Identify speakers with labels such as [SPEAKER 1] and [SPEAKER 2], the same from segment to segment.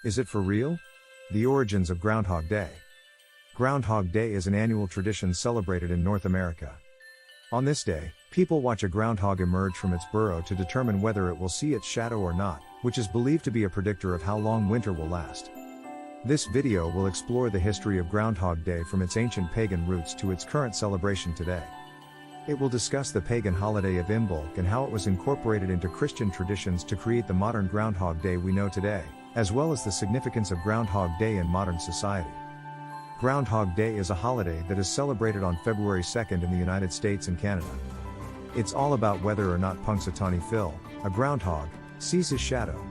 [SPEAKER 1] Is it for real? The origins of Groundhog Day. Groundhog Day is an annual tradition celebrated in North America. On this day, people watch a groundhog emerge from its burrow to determine whether it will see its shadow or not, which is believed to be a predictor of how long winter will last. This video will explore the history of Groundhog Day from its ancient pagan roots to its current celebration today. It will discuss the pagan holiday of Imbolc and how it was incorporated into Christian traditions to create the modern Groundhog Day we know today, as well as the significance of Groundhog Day in modern society. Groundhog Day is a holiday that is celebrated on February 2nd in the United States and Canada. It's all about whether or not Punxsutawney Phil, a groundhog, sees his shadow.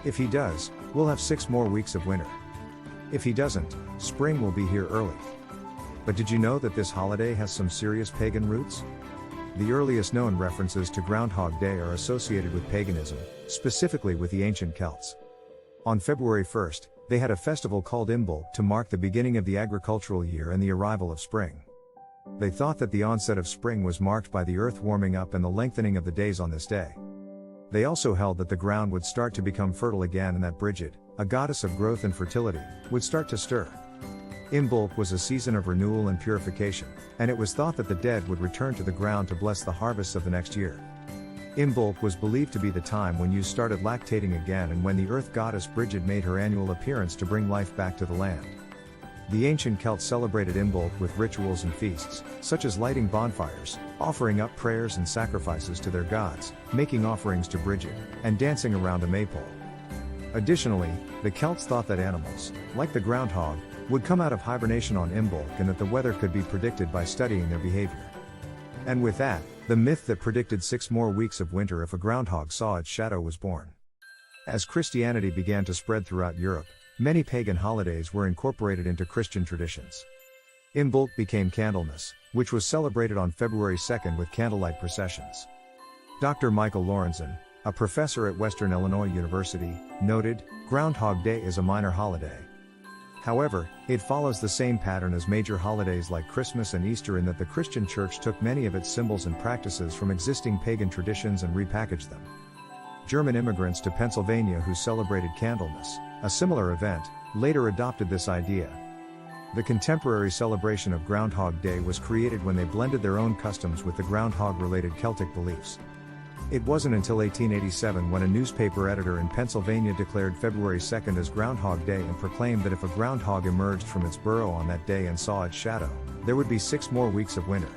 [SPEAKER 1] If he does, we'll have 6 more weeks of winter. If he doesn't, spring will be here early. But did you know that this holiday has some serious pagan roots? The earliest known references to Groundhog Day are associated with paganism, specifically with the ancient Celts. On February 1st, they had a festival called Imbolc to mark the beginning of the agricultural year and the arrival of spring. They thought that the onset of spring was marked by the earth warming up and the lengthening of the days on this day. They also held that the ground would start to become fertile again and that Brigid, a goddess of growth and fertility, would start to stir. Imbolc was a season of renewal and purification, and it was thought that the dead would return to the ground to bless the harvests of the next year. Imbolc was believed to be the time when you started lactating again and when the earth goddess Brigid made her annual appearance to bring life back to the land. The ancient Celts celebrated Imbolc with rituals and feasts, such as lighting bonfires, offering up prayers and sacrifices to their gods, making offerings to Brigid, and dancing around a maypole. Additionally, the Celts thought that animals, like the groundhog, would come out of hibernation on Imbolc and that the weather could be predicted by studying their behavior. And with that, the myth that predicted 6 more weeks of winter if a groundhog saw its shadow was born. As Christianity began to spread throughout Europe, many pagan holidays were incorporated into Christian traditions. Imbolc became Candlemas, which was celebrated on February 2nd with candlelight processions. Dr. Michael Lorenzen, a professor at Western Illinois University, noted, "Groundhog Day is a minor holiday. However, it follows the same pattern as major holidays like Christmas and Easter in that the Christian Church took many of its symbols and practices from existing pagan traditions and repackaged them." German immigrants to Pennsylvania who celebrated Candlemas, a similar event, later adopted this idea. The contemporary celebration of Groundhog Day was created when they blended their own customs with the groundhog-related Celtic beliefs. It wasn't until 1887 when a newspaper editor in Pennsylvania declared February 2nd as Groundhog Day and proclaimed that if a groundhog emerged from its burrow on that day and saw its shadow, there would be 6 more weeks of winter.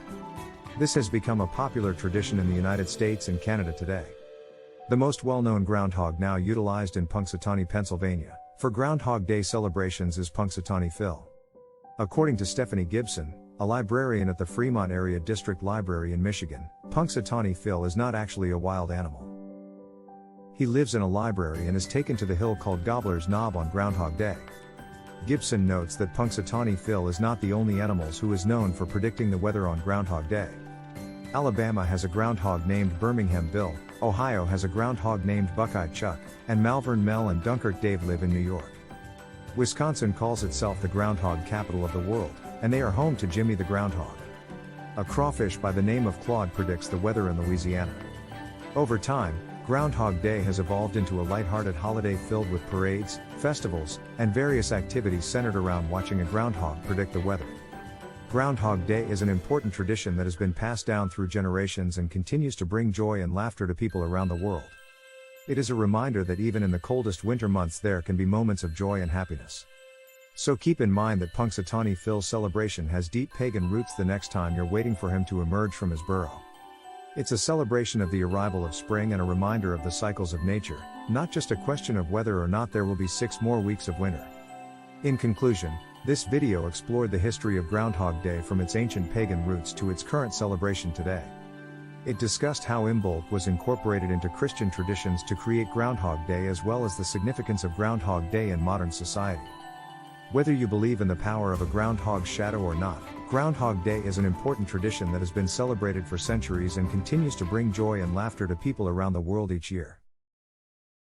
[SPEAKER 1] This has become a popular tradition in the United States and Canada today. The most well-known groundhog now utilized in Punxsutawney, Pennsylvania, for Groundhog Day celebrations is Punxsutawney Phil. According to Stephanie Gibson, a librarian at the Fremont Area District Library in Michigan, Punxsutawney Phil is not actually a wild animal. He lives in a library and is taken to the hill called Gobbler's Knob on Groundhog Day. Gibson notes that Punxsutawney Phil is not the only animal who is known for predicting the weather on Groundhog Day. Alabama has a groundhog named Birmingham Bill, Ohio has a groundhog named Buckeye Chuck, and Malvern Mel and Dunkirk Dave live in New York. Wisconsin calls itself the groundhog capital of the world, and they are home to Jimmy the Groundhog. A crawfish by the name of Claude predicts the weather in Louisiana. Over time, Groundhog Day has evolved into a lighthearted holiday filled with parades, festivals, and various activities centered around watching a groundhog predict the weather. Groundhog Day is an important tradition that has been passed down through generations and continues to bring joy and laughter to people around the world. It is a reminder that even in the coldest winter months there can be moments of joy and happiness. So keep in mind that Punxsutawney Phil's celebration has deep pagan roots the next time you're waiting for him to emerge from his burrow. It's a celebration of the arrival of spring and a reminder of the cycles of nature, not just a question of whether or not there will be 6 more weeks of winter. In conclusion, this video explored the history of Groundhog Day from its ancient pagan roots to its current celebration today. It discussed how Imbolc was incorporated into Christian traditions to create Groundhog Day as well as the significance of Groundhog Day in modern society. Whether you believe in the power of a groundhog's shadow or not, Groundhog Day is an important tradition that has been celebrated for centuries and continues to bring joy and laughter to people around the world each year.